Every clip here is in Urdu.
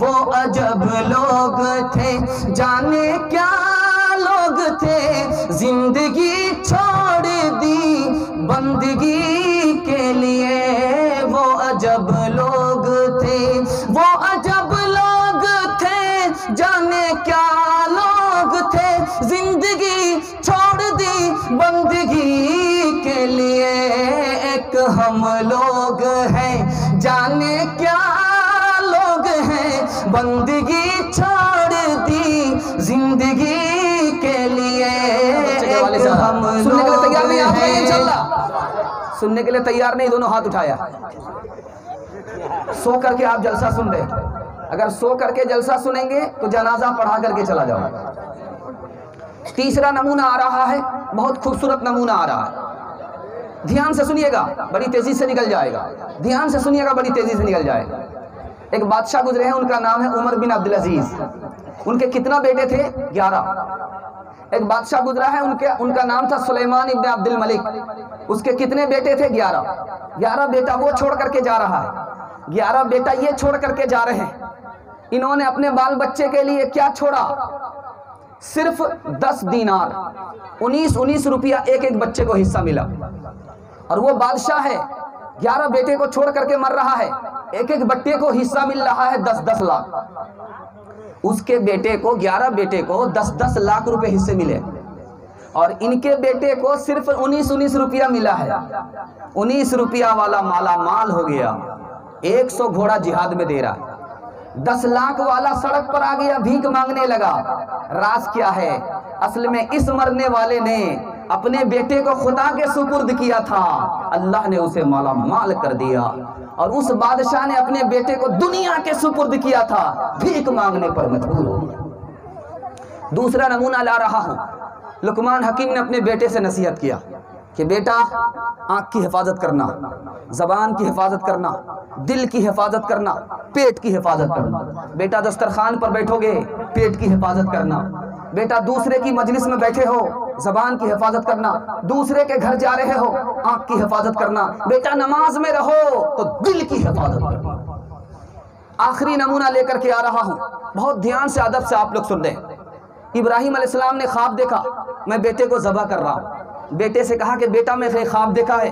وہ عجب لوگ تھے، جانے کیا لوگ تھے، زندگی چھوڑ دی بندگی کے لیے، وہ عجب لوگ تھے، وہ عجب لوگ تھے، جانے کیا لوگ تھے، زندگی چھوڑ دی بندگی کے لیے، ایک ہم لوگ ہیں جانے کیا لوگ ہیں، بندگی چھوڑ دی زندگی کے لیے، ایک ہم سننے کے لیے تیار نہیں آپ ہیں۔ انشاءاللہ سننے کے لیے تیار نہیں، دونوں ہاتھ اٹھایا۔ سو کر کے آپ جلسہ سن رہے، اگر سو کر کے جلسہ سنیں گے تو جنازہ پڑھا کر کے چلا جاؤ۔ تیسرا نمونہ آ رہا ہے، بہت خوبصورت نمونہ آ رہا ہے، دھیان سے سنیے گا، بڑی تیزی سے نکل جائے گا، دھیان سے سنیے گا، بڑی تیزی سے نکل جائے گا۔ ایک بادشاہ گزرے ہیں، ان کا نام ہے عمر بن عبدالعزیز۔ ان کے کتنا بیٹے تھے؟ 11۔ ایک بادشاہ گزرا ہے، ان کا نام تھا سلیمان ابن عبد الملک۔ اس کے کتنے بیٹے تھے؟ 11۔ 11 بیٹا وہ چھوڑ کر کے جا رہا ہے، 11 بیٹا یہ چھوڑ کر کے جا رہے ہیں۔ انہوں نے اپنے بال بچے کے لیے کیا چھوڑا؟ صرف 10 دینار، 19 روپیہ ایک ایک بچے کو حصہ ملا۔ اور وہ بادشاہ ہے، 11 بیٹے کو چھوڑ کر کے مر رہا ہے، ایک ایک بچے کو حصہ مل رہا ہے 10 لاکھ۔ اس کے بیٹے کو، 11 بیٹے کو 10 لاکھ روپے حصے ملے، اور ان کے بیٹے کو صرف 19 روپیہ ملا ہے۔ 19 روپیہ والا مالا مال ہو گیا، 100 گھوڑا جہاد میں دے رہا ہے۔ 10 لاکھ والا سڑک پر آ گیا، بھیک مانگنے لگا۔ راز کیا ہے؟ اصل میں اس مرنے والے نے اپنے بیٹے کو خدا کے سپرد کیا تھا، اللہ نے اسے مالا مال کر دیا، اور اس بادشاہ نے اپنے بیٹے کو دنیا کے سپرد کیا تھا، بھیک مانگنے پر مجبور ہو گیا۔ دوسرا نمونہ لا رہا ہوں، لقمان حکیم نے اپنے بیٹے سے نصیحت کیا کہ بیٹا آنکھ کی حفاظت کرنا، زبان کی حفاظت کرنا، دل کی حفاظت کرنا، پیٹ کی حفاظت کرنا۔ بیٹا دسترخوان پر بیٹھو گے، پیٹ کی حفاظت کرنا۔ بیٹا دوسرے کی مجلس میں بیٹھے ہو، زبان کی حفاظت کرنا۔ دوسرے کے گھر جا رہے ہو، آنکھ کی حفاظت کرنا۔ بیٹا نماز میں رہو تو دل کی حفاظت کرنا۔ آخری نمونہ لے کر کے آ رہا ہوں، بہت دھیان سے ادب سے آپ لوگ سن رہے ہیں۔ ابراہیم علیہ السلام نے خواب دیکھا، میں بیٹے کو ذبح کر رہا ہوں۔ بیٹے سے کہا کہ بیٹا میں نے خواب دیکھا ہے،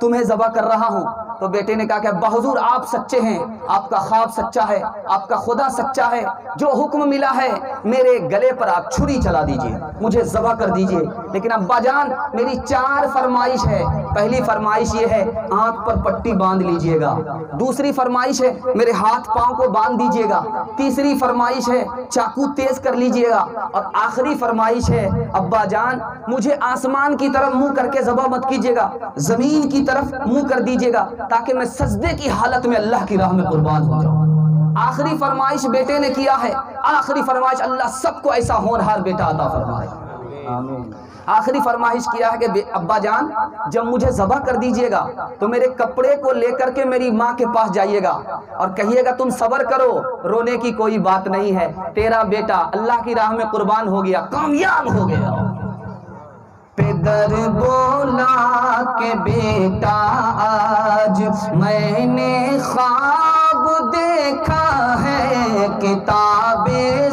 تمہیں ذبح کر رہا ہوں۔ تو بیٹے نے کہا کہ بحضور آپ سچے ہیں، آپ کا خواب سچا ہے، آپ کا خدا سچا ہے، جو حکم ملا ہے میرے گلے پر آپ چھری چلا دیجئے، مجھے ذبح کر دیجئے۔ لیکن ابا جان میری 4 فرمائش ہے۔ پہلی فرمائش یہ ہے آنکھ پر پٹی باندھ لیجئے گا، دوسری فرمائش ہے میرے ہاتھ پاؤں کو باندھ دیجئے گا، تیسری فرمائش ہے چاقو تیز کر لیجئے گا، اور آخری فرمائش ہے ابا جان مجھے آسمان کی طرف منہ کر کے ذبح مت کیجئے گا، زمین کی طرف منہ کر دیجئے گا، تاکہ میں سجدے کی حالت میں اللہ کی راہ میں قربان ہو جاؤں۔ آخری فرمائش بیٹے نے کیا ہے، آخری فرمائش اللہ سب کو ایسا ہونہار بیٹا عطا فرمائے۔ آخری فرمائش کیا ہے کہ ابا جان جب مجھے ذبح کر دیجئے گا تو میرے کپڑے کو لے کر کے میری ماں کے پاس جائیے گا اور کہیے گا تم صبر کرو، رونے کی کوئی بات نہیں ہے، تیرا بیٹا اللہ کی راہ میں قربان ہو گیا، کامیاب ہو گیا۔ پیدر بولا کہ بیٹا آج میں نے خواب دیکھا ہے، کتاب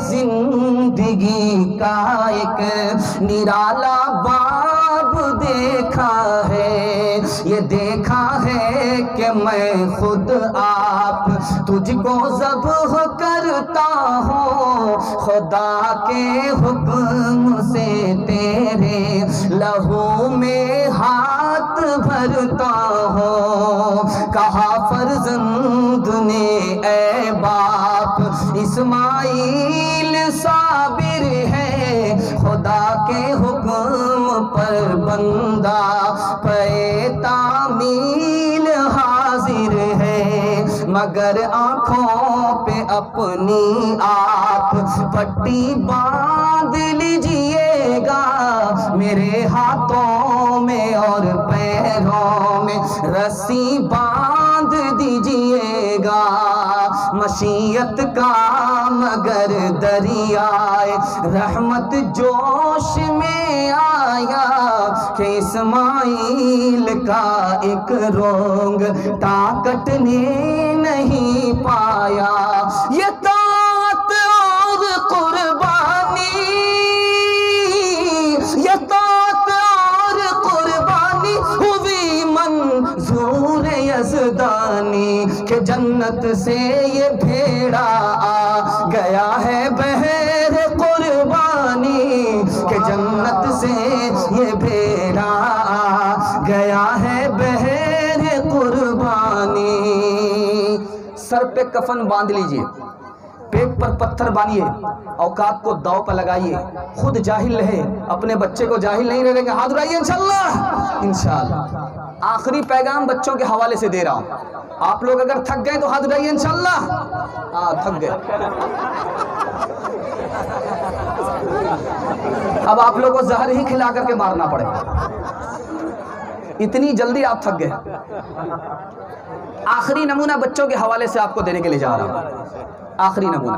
زندگی کا ایک نرالا باب دیکھا ہے، یہ دیکھا ہے کہ میں خود آپ تجھ کو ذبح کرتا ہوں، خدا کے حکم سے تیرے لہو میں ہاتھ بھرتا ہوں۔ کہا فرزند نے اے باپ اسماعیل صابر ہے، خدا کے حکم پر بندہ پے تعمیل حاضر ہے، مگر آنکھوں پہ اپنی آپ پٹی باندھ لیجئے گا، میرے ہاتھوں میں اور پیروں میں رسی باندھ دیجئے گا، مشیت کا مگر دریائے رحمت جوش میں آیا، کہ اسماعیل کا ایک رونگ طاقت نے نہیں پایا، یہ جنت سے یہ بھیڑا آ گیا ہے بہر قربانی، کہ جنت سے یہ بھیڑا آ گیا ہے بہر قربانی۔ سر پہ کفن باندھ لیجئے، پیٹ پر پتھر باندھیے، اوقات کو داؤ پر لگائیے، خود جاہل رہے، اپنے بچے کو جاہل نہیں رہے گا۔ ہاتھ اٹھائیے انشاءاللہ، انشاءاللہ۔ آخری پیغام بچوں کے حوالے سے دے رہا ہوں، آپ لوگ اگر تھک گئے تو ہاتھ اٹھائیے انشاءاللہ۔ ہاں تھک گئے، اب آپ لوگوں کو زہر ہی کھلا کر کے مارنا پڑے، اتنی جلدی آپ تھک گئے۔ آخری نمونہ بچوں کے حوالے سے آپ کو دینے کے لیے جا رہا ہوں، آخری نمونہ۔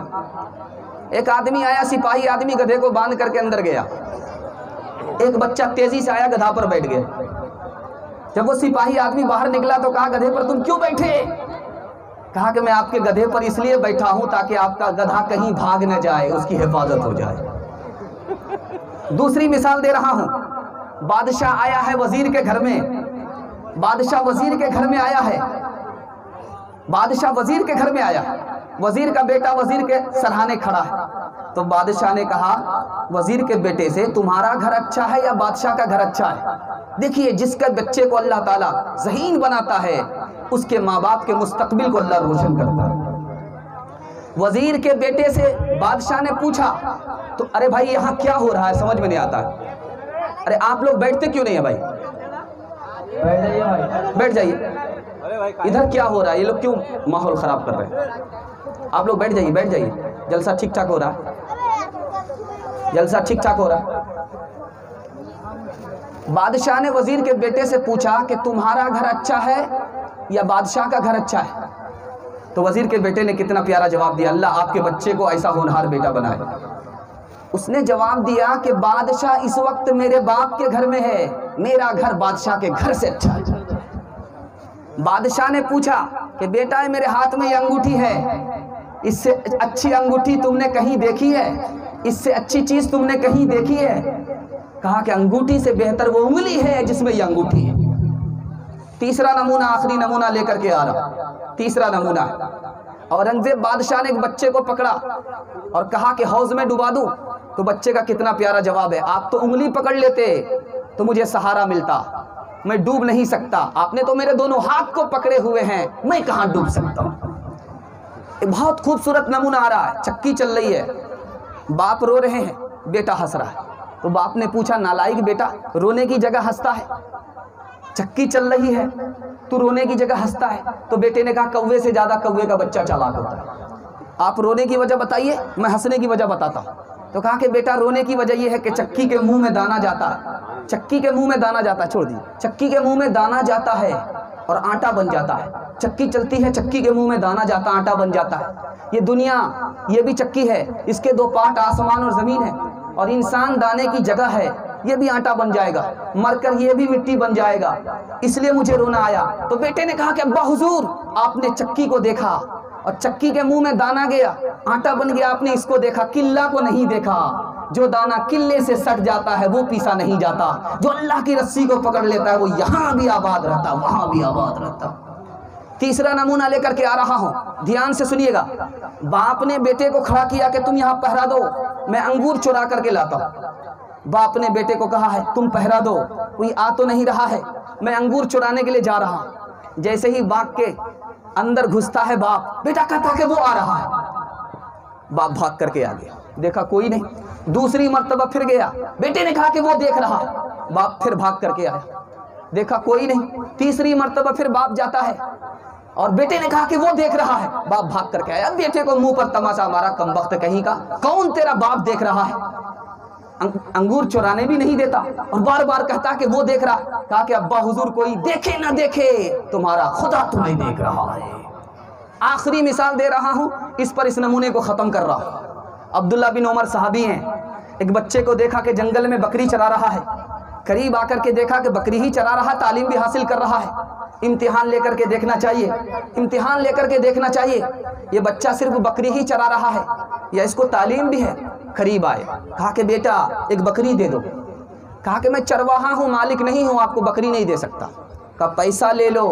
ایک آدمی آیا، سپاہی آدمی گدھے کو باندھ کر کے اندر گیا، ایک بچہ تیزی سے آیا، گدھا پر بیٹھ گیا۔ جب وہ سپاہی آدمی باہر نکلا تو کہا گدھے پر تم کیوں بیٹھے؟ کہا کہ میں آپ کے گدھے پر اس لیے بیٹھا ہوں تاکہ آپ کا گدھا کہیں بھاگ نہ جائے، اس کی حفاظت ہو جائے۔ دوسری مثال دے رہا ہوں، بادشاہ آیا ہے وزیر کے گھر میں، بادشاہ وزیر کے گھر میں آیا ہے، بادشاہ وزیر کے گھر میں آیا، وزیر کا بیٹا وزیر کے سرہانے کھڑا ہے۔ تو بادشاہ نے کہا وزیر کے بیٹے سے تمہارا گھر اچھا ہے یا بادشاہ کا گھر اچھا ہے؟ دیکھیے جس کے بچے کو اللہ تعالیٰ ذہین بناتا ہے اس کے ماں باپ کے مستقبل کو اللہ روشن کرتا ہے۔ وزیر کے بیٹے سے بادشاہ نے پوچھا تو ارے بھائی یہاں کیا ہو رہا ہے، سمجھ میں نہیں آتا ہے، ارے آپ لوگ بیٹھتے کیوں نہیں ہیں بھائی؟ بیٹھ جائیے، ادھر کیا ہو رہا ہے، یہ لوگ کیوں ماحول خراب کر رہے ہیں؟ آپ لوگ بیٹھ جائیے، بیٹھ جائیے، جلسہ ٹھیک ٹھاک ہو رہا ہے، جلسہ ٹھیک ٹھاک ہو رہا ہے۔ بادشاہ نے وزیر کے بیٹے سے پوچھا کہ تمہارا گھر اچھا ہے یا بادشاہ کا گھر اچھا ہے؟ تو وزیر کے بیٹے نے کتنا پیارا جواب دیا، اللہ آپ کے بچے کو ایسا ہونہار بیٹا بنائے۔ اس نے جواب دیا کہ بادشاہ اس وقت میرے باپ کے گھر میں ہے، میرا گھر بادشاہ کے گھر سے اچھا ہے۔ بادشاہ نے پوچھا کہ بیٹا میرے ہاتھ میں یہ انگوٹھی ہے، اس سے اچھی انگوٹھی تم نے کہیں دیکھی ہے؟ اس سے اچھی چیز تم نے کہیں دیکھی ہے؟ کہا کہ انگوٹھی سے بہتر وہ انگلی ہے جس میں یہ انگوٹھی ہے۔ تیسرا نمونہ، آخری نمونہ لے کر کے آ رہا، تیسرا نمونہ ہے، اورنگزیب بادشاہ نے ایک بچے کو پکڑا اور کہا کہ حوض میں ڈبا دوں، تو بچے کا کتنا پیارا جواب ہے، آپ تو انگلی پکڑ لیتے تو مجھے سہارا ملتا، میں ڈوب نہیں سکتا، آپ نے تو میرے دونوں ہاتھ کو پکڑے ہوئے ہیں، میں کہاں ڈوب سکتا ہوں۔ ایک بہت خوبصورت نمونہ آ رہا ہے، چکی چل رہی ہے، باپ رو رہے ہیں، بیٹا ہنس رہا ہے، تو باپ نے پوچھا نالائق بیٹا رونے کی جگہ ہنستا ہے، چکی چل رہی ہے تو رونے کی جگہ ہنستا ہے؟ تو بیٹے نے کہا کوے سے زیادہ کوے کا بچہ چالاک ہوتا ہے، آپ رونے کی وجہ بتائیے، میں ہنسنے کی وجہ بتاتا ہوں۔ تو کہا کہ بیٹا رونے کی وجہ یہ ہے کہ چکی کے منہ میں دانا جاتا ہے، چکی کے منہ میں دانا جاتا ہے، چھوڑ دیجیے، چکی کے منہ میں دانا جاتا ہے اور آٹا بن جاتا ہے، چکی چلتی ہے، چکی کے منہ میں دانا جاتا، آٹا بن جاتا ہے۔ یہ دنیا یہ بھی چکی ہے، اس کے دو پارٹ آسمان اور زمین ہے، اور انسان دانے کی جگہ ہے، یہ بھی آٹا بن جائے گا، مر کر یہ بھی مٹی بن جائے گا، اس لیے مجھے رونا آیا۔ تو بیٹے نے کہا کہ ابا حضور آپ نے چکی کو دیکھا اور چکی کے منہ میں دانا گیا، آٹا بن گیا، آپ نے اس کو دیکھا، قلہ کو نہیں دیکھا۔ جو دانا قلے سے سٹ جاتا ہے وہ پیسا نہیں جاتا، جو اللہ کی رسی کو پکڑ لیتا ہے وہ یہاں بھی آباد رہتا، وہاں بھی آباد رہتا۔ تیسرا نمونہ لے کر کے آ رہا ہوں، دھیان سے سنیے گا۔ باپ نے بیٹے کو کھڑا کیا کہ تم یہاں پہرا دو، میں انگور چرا کر کے لاتا ہوں۔ باپ نے بیٹے کو کہا ہے تم پہرا دو، کوئی آ تو نہیں رہا ہے، میں انگور چرانے کے لیے جا رہا ہوں۔ جیسے ہی باغ کے اندر گھستا ہے باپ، بیٹا کہتا کہ وہ آ رہا ہے، باپ بھاگ کر کے آ گیا، دیکھا کوئی نہیں۔ دوسری مرتبہ پھر گیا، بیٹے نے کہا کہ وہ دیکھ رہا ہے، باپ پھر بھاگ کر کے آیا، دیکھا کوئی نہیں۔ تیسری مرتبہ پھر باپ جاتا ہے اور بیٹے نے کہا کہ وہ دیکھ رہا ہے، باپ بھاگ کر کے آیا، بیٹے کو منہ پر تماشا مارا، کمبخت کہیں کا، کون تیرا باپ دیکھ رہا ہے؟ انگور چرانے بھی نہیں دیتا اور بار بار کہتا کہ وہ دیکھ رہا۔ کہا کہ ابا حضور کوئی دیکھے نہ دیکھے تمہارا خدا تمہیں دیکھ رہا ہے۔ آخری مثال دے رہا ہوں، اس پر اس نمونے کو ختم کر رہا ہوں۔ عبداللہ بن عمر صحابی ہیں، ایک بچے کو دیکھا کہ جنگل میں بکری چرا رہا ہے، قریب آ کر کے دیکھا کہ بکری ہی چرا رہا، تعلیم بھی حاصل کر رہا ہے۔ امتحان لے کر کے دیکھنا چاہیے، امتحان لے کر کے دیکھنا چاہیے یہ بچہ صرف بکری ہی چرا رہا ہے یا اس کو تعلیم بھی ہے۔ قریب آئے، کہا کہ بیٹا ایک بکری دے دو۔ کہا کہ میں چرواہا ہوں، مالک نہیں ہوں، آپ کو بکری نہیں دے سکتا۔ کہا پیسہ لے لو۔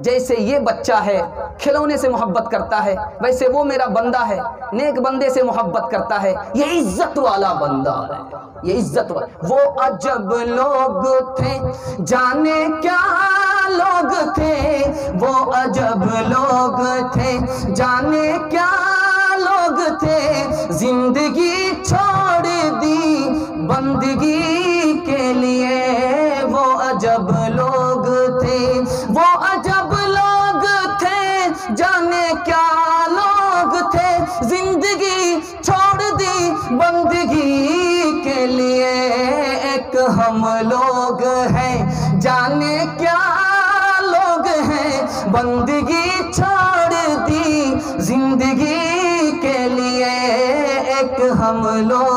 جیسے یہ بچہ ہے کھلونے سے محبت کرتا ہے ویسے وہ میرا بندہ ہے نیک بندے سے محبت کرتا ہے، یہ عزت والا بندہ ہے، یہ عزت والا۔ وہ عجب لوگ تھے جانے کیا لوگ تھے، وہ عجب لوگ تھے جانے کیا لوگ تھے، زندگی چھوڑ دی بندگی کے لیے، وہ عجب لوگ تھے، وہ عجب لوگ تھے جانے کیا لوگ تھے، زندگی چھوڑ دی بندگی کے لیے، ایک ہم لوگ ہیں جانے کیا لوگ ہیں، بندگی چھوڑ دی زندگی کے لیے، ایک ہم لوگ